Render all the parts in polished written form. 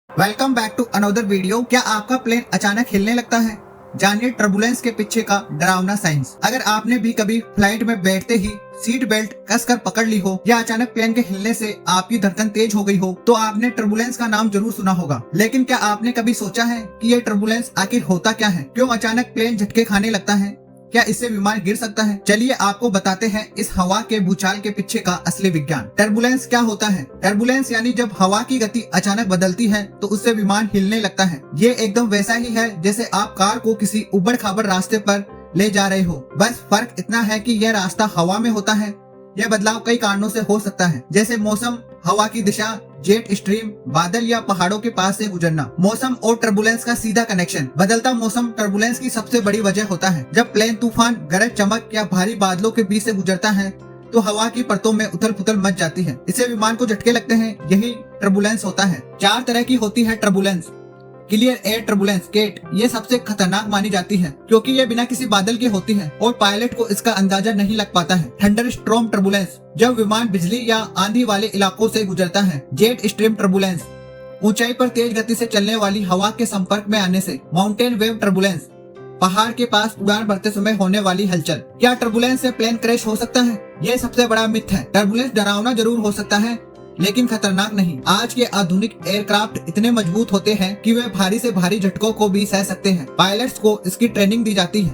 Welcome back to another video. क्या आपका plane अचानक हिलने लगता है? जानिए टर्बुलेंस के पीछे का डरावना साइंस। अगर आपने भी कभी फ्लाइट में बैठते ही सीट बेल्ट कसकर पकड़ ली हो या अचानक प्लेन के हिलने से आपकी धड़कन तेज हो गई हो तो आपने टर्बुलेंस का नाम जरूर सुना होगा। लेकिन क्या आपने कभी सोचा है कि ये टर्बुलेंस आखिर होता क्या है? क्यों अचानक प्लेन झटके खाने लगता है? क्या इससे विमान गिर सकता है? चलिए आपको बताते हैं इस हवा के भूचाल के पीछे का असली विज्ञान। टर्बुलेंस क्या होता है? टर्बुलेंस यानी जब हवा की गति अचानक बदलती है तो उससे विमान हिलने लगता है। ये एकदम वैसा ही है जैसे आप कार को किसी उबड़ खाबड़ रास्ते पर ले जा रहे हो, बस फर्क इतना है कि यह रास्ता हवा में होता है। यह बदलाव कई कारणों से हो सकता है, जैसे मौसम, हवा की दिशा, जेट स्ट्रीम, बादल या पहाड़ों के पास से गुजरना। मौसम और टर्बुलेंस का सीधा कनेक्शन। बदलता मौसम टर्बुलेंस की सबसे बड़ी वजह होता है। जब प्लेन तूफान, गरज चमक या भारी बादलों के बीच से गुजरता है तो हवा की परतों में उथल पुथल मच जाती है। इससे विमान को झटके लगते हैं। यही टर्बुलेंस होता है। 4 तरह की होती है turbulence. Clear air turbulence CAT ये सबसे खतरनाक मानी जाती है क्योंकि ये बिना किसी बादल के होती है और पायलट को इसका अंदाजा नहीं लग पाता है। थंडर स्ट्रॉम टर्बुलेंस जब विमान बिजली या आंधी वाले इलाकों से गुजरता है। जेट स्ट्रीम टर्बुलेंस ऊंचाई पर तेज गति से चलने वाली हवा के संपर्क में आने से। माउंटेन वेव टर्बुलेंस पहाड़ के पास उड़ान भरते समय होने वाली हलचल। क्या टर्बुलेंस से प्लेन क्रैश हो सकता है? ये सबसे बड़ा मिथ है। टर्बुलेंस डरावना जरूर हो सकता है लेकिन खतरनाक नहीं। आज के आधुनिक एयरक्राफ्ट इतने मजबूत होते हैं कि वे भारी से भारी झटकों को भी सह सकते हैं। पायलट्स को इसकी ट्रेनिंग दी जाती है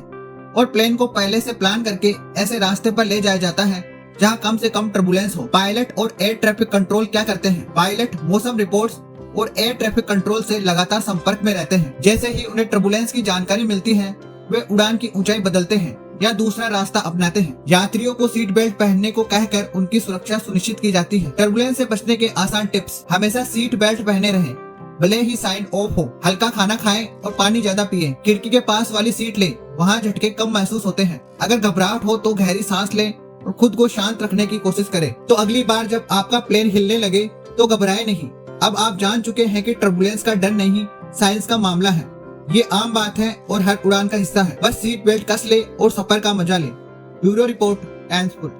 और प्लेन को पहले से प्लान करके ऐसे रास्ते पर ले जाया जाता है जहां कम से कम टर्बुलेंस हो। पायलट और एयर ट्रैफिक कंट्रोल क्या करते हैं? पायलट मौसम रिपोर्ट्स और एयर ट्रैफिक कंट्रोल से लगातार संपर्क में रहते हैं। जैसे ही उन्हें टर्बुलेंस की जानकारी मिलती है वे उड़ान की ऊंचाई बदलते हैं या दूसरा रास्ता अपनाते हैं। यात्रियों को सीट बेल्ट पहनने को कहकर उनकी सुरक्षा सुनिश्चित की जाती है। टर्बुलेंस से बचने के आसान टिप्स। हमेशा सीट बेल्ट पहने रहें भले ही साइन ऑफ हो। हल्का खाना खाएं और पानी ज्यादा पिएं। खिड़की के पास वाली सीट लें, वहाँ झटके कम महसूस होते हैं। अगर घबराहट हो तो गहरी सांस लें और खुद को शांत रखने की कोशिश करें। तो अगली बार जब आपका प्लेन हिलने लगे तो घबराए नहीं। अब आप जान चुके हैं कि टर्बुलेंस का डर नहीं, साइंस का मामला है। ये आम बात है और हर उड़ान का हिस्सा है। बस सीट बेल्ट कस ले और सफर का मजा ले। Bureau report, times full.